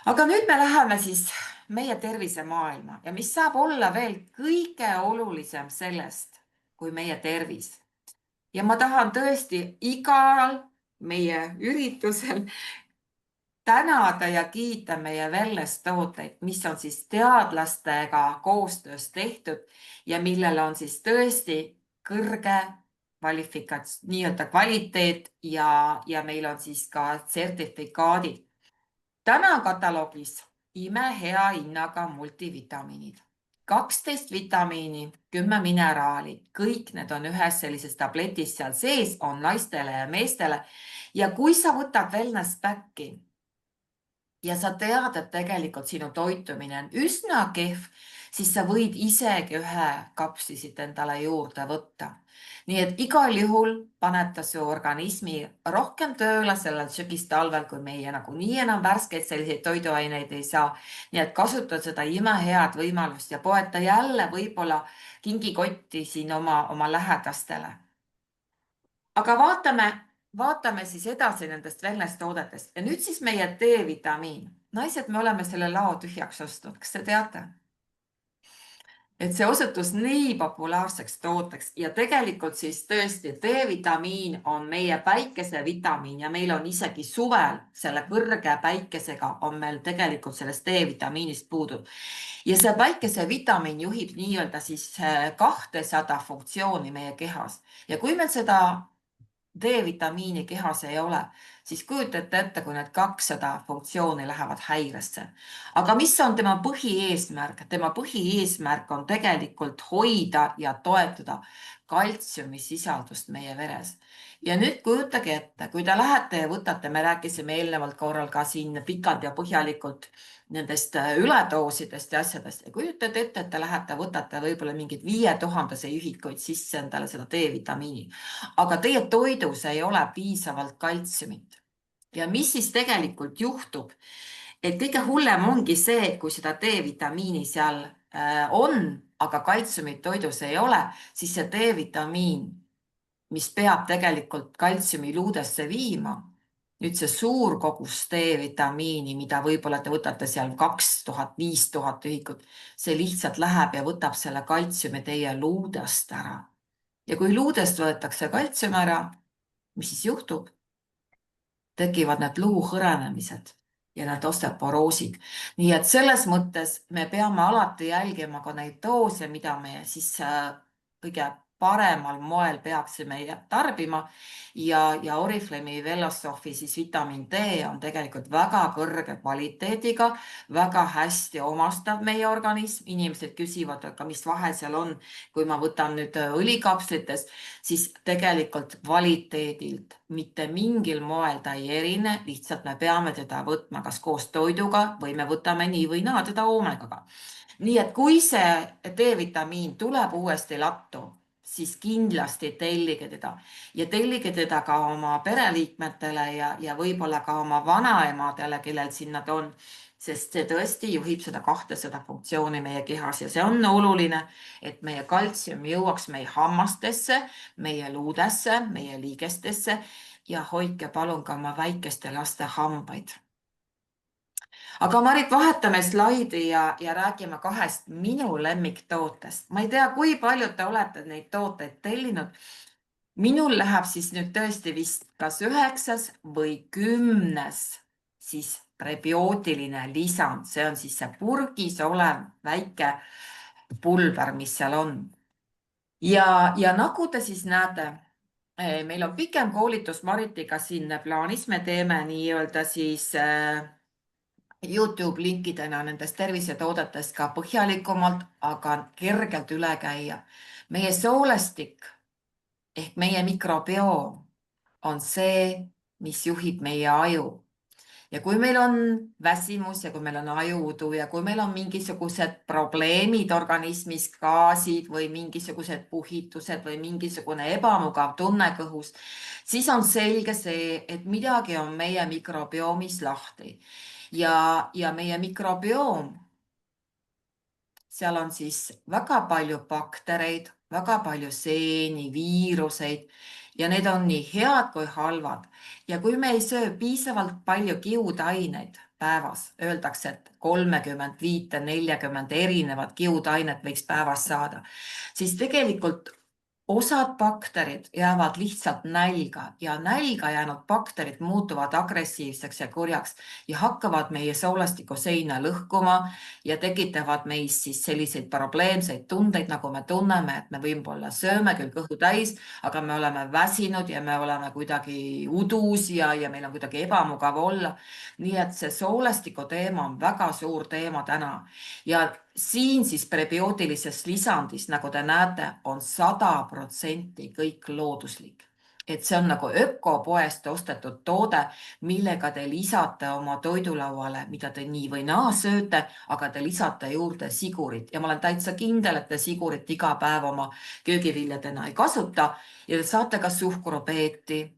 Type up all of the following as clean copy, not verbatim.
Aga nüüd me läheme siis meie tervisemaailma ja mis saab olla veel kõige olulisem sellest, kui meie tervis. Ja ma tahan tõesti igal meie üritusel tänada ja kiita meie wellness-tooteid, mis on siis teadlastega koostöös tehtud ja millel on siis tõesti kõrge nii-öelda kvaliteet ja meil on siis ka sertifikaadid. Täna kataloogis imehea hinnaga multivitamiinid. 12 vitamiini, 10 mineraali, kõik need on ühes sellises tabletis seal sees, on naistele ja meestele. Ja kui sa võtad wellness backi ja sa tead, et tegelikult sinu toitumine on üsna kehv, siis sa võid isegi ühe kapsli siit endale juurde võtta. Nii et igal juhul paneb ta su organismi rohkem tööle sellel sügistalvel, kui meie nagunii enam värskeid selliseid toiduaineid ei saa. Nii et kasuta seda imehead võimalust ja poeta jälle võib-olla kingikotti siin oma lähedastele. Aga vaatame siis edasi nendest wellness-toodetest ja nüüd siis meie D-vitamiin. Naised, me oleme selle lao tühjaks ostnud, kas te teate? Et see osutus nii populaarseks tooteks ja tegelikult siis tõesti D-vitamiin on meie päikesevitamiin ja meil on isegi suvel selle kõrge päikesega on meil tegelikult sellest D-vitamiinist puudu. Ja see päikesevitamiin juhib nii-öelda siis 200 funktsiooni meie kehas ja kui meil seda D-vitamiini kehas ei ole, siis kujutate ette, kui need 200 funktsiooni lähevad häiresse. Aga mis on tema põhieesmärk? Tema põhieesmärk on tegelikult hoida ja toetada kaltsiumi sisaldust meie veres. Ja nüüd kujutage ette, kui te lähete ja võtate, me rääkisime eelnevalt korral ka siin pikalt ja põhjalikult nendest üledoosidest ja asjadest ja kujutate ette, et te lähete, võtate võib-olla mingid 5000 ühikuid sisse endale seda D-vitamiini, aga teie toidus ei ole piisavalt kaltsiumit. Ja mis siis tegelikult juhtub? Et kõige hullem ongi see, et kui seda D-vitamiini seal on, aga kaltsiumit toidus ei ole, siis see D-vitamiin, mis peab tegelikult kaltsiumi luudesse viima, nüüd see suur kogus D-vitamiini, mida võib-olla te võtate seal 2000, 5000 ühikut, see lihtsalt läheb ja võtab selle kaltsiumi teie luudest ära. Ja kui luudest võetakse kaltsium ära, mis siis juhtub? Tekivad need luu hõrenemised ja need osteoporoosid. Nii et selles mõttes me peame alati jälgima ka neid doose, mida me siis kõige paremal moel peaksime tarbima ja Oriflame Velosoffi siis vitamiin D on tegelikult väga kõrge kvaliteediga, väga hästi omastav meie organism. Inimesed küsivad, aga mis vahe seal on, kui ma võtan nüüd õlikapslites, siis tegelikult kvaliteedilt mitte mingil moel ta ei erine, lihtsalt me peame teda võtma kas koos toiduga või me võtame nii või naa teda oomegaga. Nii et kui see D-vitamiin tuleb uuesti lattu, siis kindlasti tellige teda ja tellige teda ka oma pereliikmetele ja võib-olla ka oma vanaemadele, kellel siin nad on, sest see tõesti juhib seda 200 funktsiooni meie kehas ja see on oluline, et meie kaltsium jõuaks meie hammastesse, meie luudesse, meie liigestesse ja hoidke palun ka oma väikeste laste hambaid. Aga Marit, vahetame slaidi ja räägime kahest minu lemmiktootest. Ma ei tea, kui paljud te olete neid tooteid tellinud. Minul läheb siis nüüd tõesti vist kas 9. või 10. siis prebiootiline lisand. See on siis see purgis olev väike pulber, mis seal on. Ja nagu te siis näete, meil on pikem koolitus Maritiga siin plaanis. Me teeme nii-öelda siis YouTube linkidena nendest tervisetoodetest ka põhjalikumalt, aga kergelt üle käia. Meie soolestik ehk meie mikrobioom on see, mis juhib meie aju. Ja kui meil on väsimus ja kui meil on ajuudu ja kui meil on mingisugused probleemid organismis, gaasid või mingisugused puhitused või mingisugune ebamugav tunne kõhus, siis on selge see, et midagi on meie mikrobiomis lahti. Ja meie mikrobioom, seal on siis väga palju baktereid, väga palju seeni, viiruseid ja need on nii head kui halvad. Ja kui me ei söö piisavalt palju kiudaineid, päevas. Öeldakse, et 35-40 erinevat kiudainet võiks päevas saada. Siis tegelikult osad bakterid jäävad lihtsalt nälga ja nälga jäänud bakterid muutuvad agressiivseks ja kurjaks ja hakkavad meie soolastikuseina lõhkuma ja tekitavad meis siis selliseid probleemseid tundeid, nagu me tunneme, et me võib-olla sööme küll kõhu täis, aga me oleme väsinud ja me oleme kuidagi udus ja meil on kuidagi ebamugav olla. Nii et see soolastiku teema on väga suur teema täna. Ja siin siis prebiootilises lisandis, nagu te näete, on 100% kõik looduslik. Et see on nagu ökopoest ostetud toode, millega te lisate oma toidulauale, mida te nii või naa sööte, aga te lisate juurde sigurit. Ja ma olen täitsa kindel, et te sigurit iga päev oma köögiviljadena ei kasuta ja te saate ka suhkrupeeti.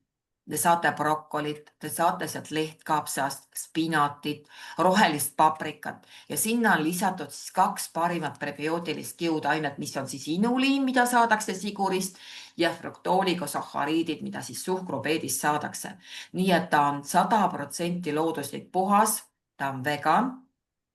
Te saate brokolit, te saate sealt lehtkapsast, spinatit, rohelist paprikat ja sinna on lisatud siis 2 parimat prebiootilist kiudainet, mis on siis inuliin, mida saadakse sigurist ja fruktooligosakhariidid, mida siis suhkrupeedist saadakse. Nii et ta on 100% looduslik puhas, ta on vegan,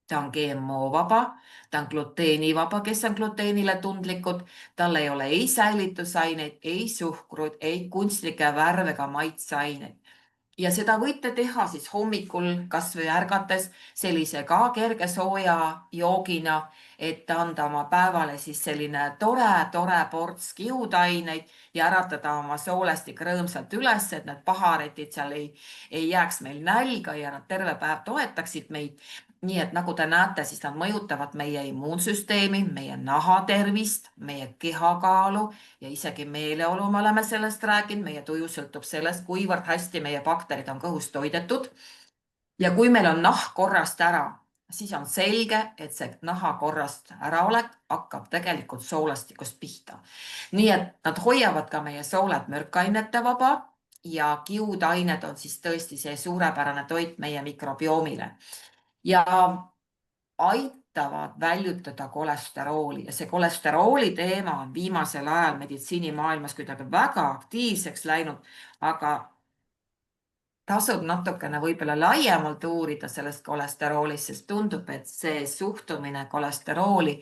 ta on GMO-vaba, ta on gluteenivaba, kes on gluteenile tundlikud, tal ei ole ei säilitusaineid, ei suhkrut, ei kunstlikke värve ega maitseaineid. Ja seda võite teha siis hommikul kas või ärgates sellise ka kerge sooja joogina, et anda oma päevale siis selline tore ports kiudaineid ja äratada oma soolestik rõõmsalt üles, et need paharetid seal ei jääks meil nälga ja nad terve päev toetaksid meid. Nii et nagu te näete, siis nad mõjutavad meie immuunsüsteemi, meie nahatervist, meie kehakaalu ja isegi meeleolu, me oleme sellest rääkinud, meie tuju sõltub sellest, kuivõrd hästi meie bakterid on kõhus toidetud. Ja kui meil on nahk korrast ära, siis on selge, et see naha korrast äraolek hakkab tegelikult soolastikust pihta. Nii et nad hoiavad ka meie sooled mürkainete vaba ja kiudained on siis tõesti see suurepärane toit meie mikrobioomile. Ja aitavad väljutada kolesterooli ja see kolesterooli teema on viimasel ajal meditsiinimaailmas kuidagi väga aktiivseks läinud, aga tasub natukene võib-olla laiemalt uurida sellest kolesteroolist, sest tundub, et see suhtumine kolesterooli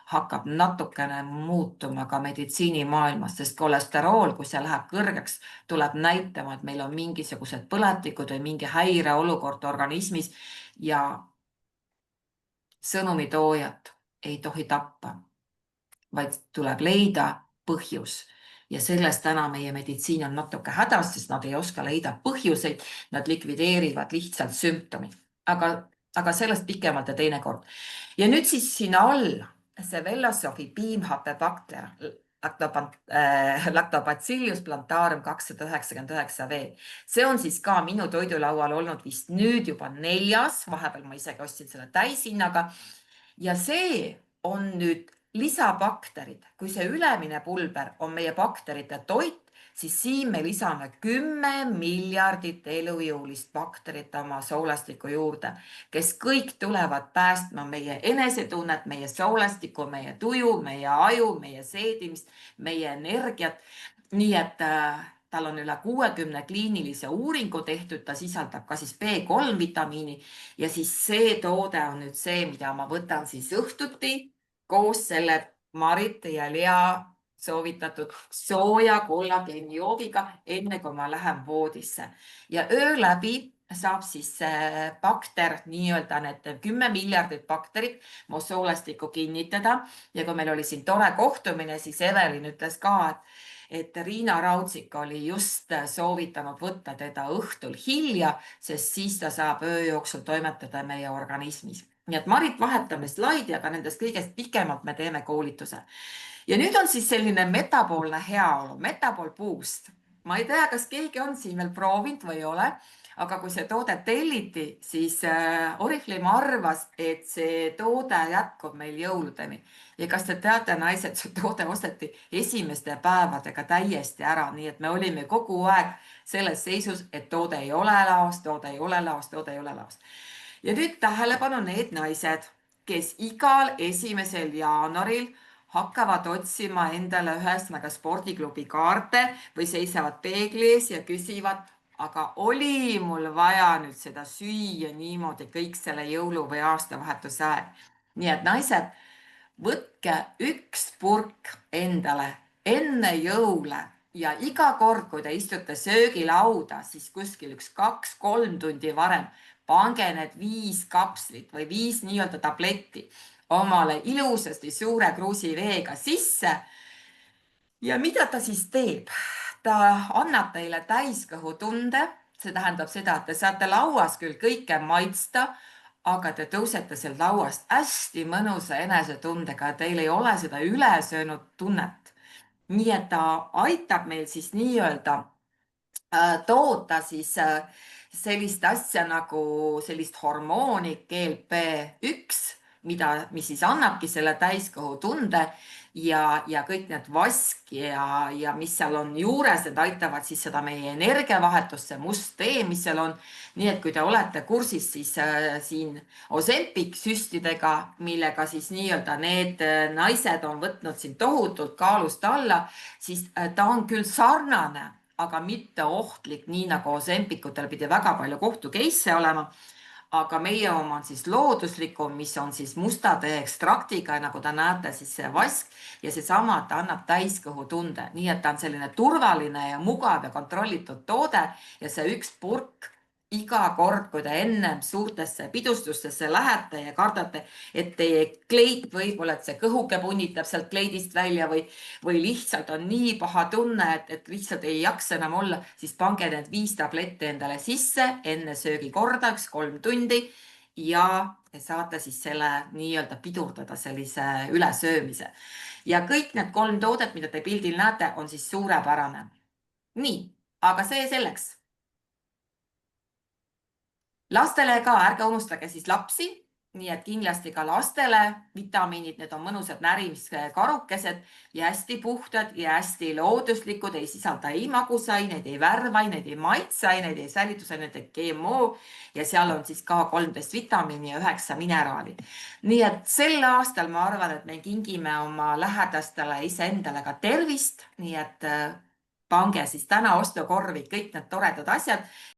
hakkab natukene muutuma ka meditsiinimaailmas, sest kolesterool, kui see läheb kõrgeks, tuleb näitama, et meil on mingisugused põletikud või mingi häireolukord organismis ja sõnumitoojat ei tohi tappa, vaid tuleb leida põhjus. Ja sellest täna meie meditsiin on natuke hädas, sest nad ei oska leida põhjuseid, nad likvideerivad lihtsalt sümptomid. Aga sellest pikemalt ja teinekord. Ja nüüd siis sinna all see Velasofi piimhappebakter, Lactobacillus plantarum 299V. See on siis ka minu toidulaual olnud vist nüüd juba 4, vahepeal ma isegi ostsin selle täishinnaga. Ja see on nüüd lisabakterid. Kui see ülemine pulber on meie bakterite toit, siis siin me lisame 10 miljardit elujõulist bakterit oma soolastiku juurde, kes kõik tulevad päästma meie enesetunnet, meie soolastikku, meie tuju, meie aju, meie seedimist, meie energiat. Nii et tal on üle 60 kliinilise uuringu tehtud, ta sisaldab ka siis B3 vitamiini ja siis see toode on nüüd see, mida ma võtan siis õhtuti koos selle Marit ja Lea soovitatud sooja kollageenijoogiga, enne kui ma lähen voodisse. Ja öö läbi saab siis bakter, nii-öelda need 10 miljardit bakterit mu soolastikku kinnitada. Ja kui meil oli siin tore kohtumine, siis Evelin ütles ka, et Riina Raudsik oli just soovitanud võtta teda õhtul hilja, sest siis ta saab öö jooksul toimetada meie organismis. Nii et Marit, vahetame slaidi, aga nendest kõigest pikemalt me teeme koolituse. Ja nüüd on siis selline metaboolne heaolu, Metabol Boost. Ma ei tea, kas keegi on siin veel proovinud või ei ole, aga kui see toode telliti, siis Oriflame arvas, et see toode jätkub meil jõuludeni. Ja kas te teate, naised, see toode osteti esimeste päevadega täiesti ära, nii et me olime kogu aeg selles seisus, et toode ei ole laos, toode ei ole laos, toode ei ole laos. Ja nüüd tähelepanu need naised, kes igal 1. jaanuaril hakkavad otsima endale ühesõnaga spordiklubi kaarte või seisavad peegli ees ja küsivad, aga oli mul vaja nüüd seda süüa niimoodi kõik selle jõulu või aastavahetuse aeg. nii et naised, võtke üks purk endale enne jõule ja iga kord, kui te istute söögilauda, siis kuskil 1, 2, 3 tundi varem, pange need 5 kapslit või 5 nii-öelda tabletti omale ilusasti suure kruusi veega sisse. ja mida ta siis teeb? ta annab teile täiskõhutunde, see tähendab seda, et te saate lauas küll kõike maitsta, aga te tõusete sealt lauast hästi mõnusa enesetundega, teil ei ole seda ülesöönud tunnet. nii et ta aitab meil siis nii-öelda toota siis sellist asja nagu sellist hormooni GLP-1, mis siis annabki selle täiskõhutunde ja kõik need vask ja mis seal on juures, need aitavad siis seda meie energiavahetust, see must tee, mis seal on. nii et kui te olete kursis siis siin Ozempic süstidega, millega siis nii-öelda need naised on võtnud siin tohutult kaalust alla, siis ta on küll sarnane, aga mitte ohtlik, nii nagu Ozempikutel pidi väga palju kohtu case'e olema. aga meie oma on siis looduslikum, mis on siis musta tee ekstraktiga, nagu te näete, siis see vask ja seesama, ta annab täiskõhutunde, nii et ta on selline turvaline ja mugav ja kontrollitud toode ja see üks purk iga kord, kui te ennem suurtesse pidustustesse lähete ja kardate, et teie kleit võib-olla, et see kõhuke punnitab sealt kleidist välja või lihtsalt on nii paha tunne, et lihtsalt ei jaksa enam olla, siis pange need 5 tabletti endale sisse enne söögikorda, 3 tundi ja te saate siis selle nii-öelda pidurdada sellise ülesöömise. ja kõik need 3 toodet, mida te pildil näete, on siis suurepärane. nii, aga see selleks. Lastele ka, ärge unustage siis lapsi, nii et kindlasti ka lastele vitamiinid, need on mõnusad närimiskarukesed ja hästi puhtad ja hästi looduslikud, ei sisalda ei magusaineid, ei värvaineid, ei maitseaineid, ei säilitusaineid, ei GMO ja seal on siis ka 13 vitamiini ja 9 mineraali. nii et sel aastal ma arvan, et me kingime oma lähedastele iseendale ka tervist, nii et pange siis täna ostukorvi kõik need toredad asjad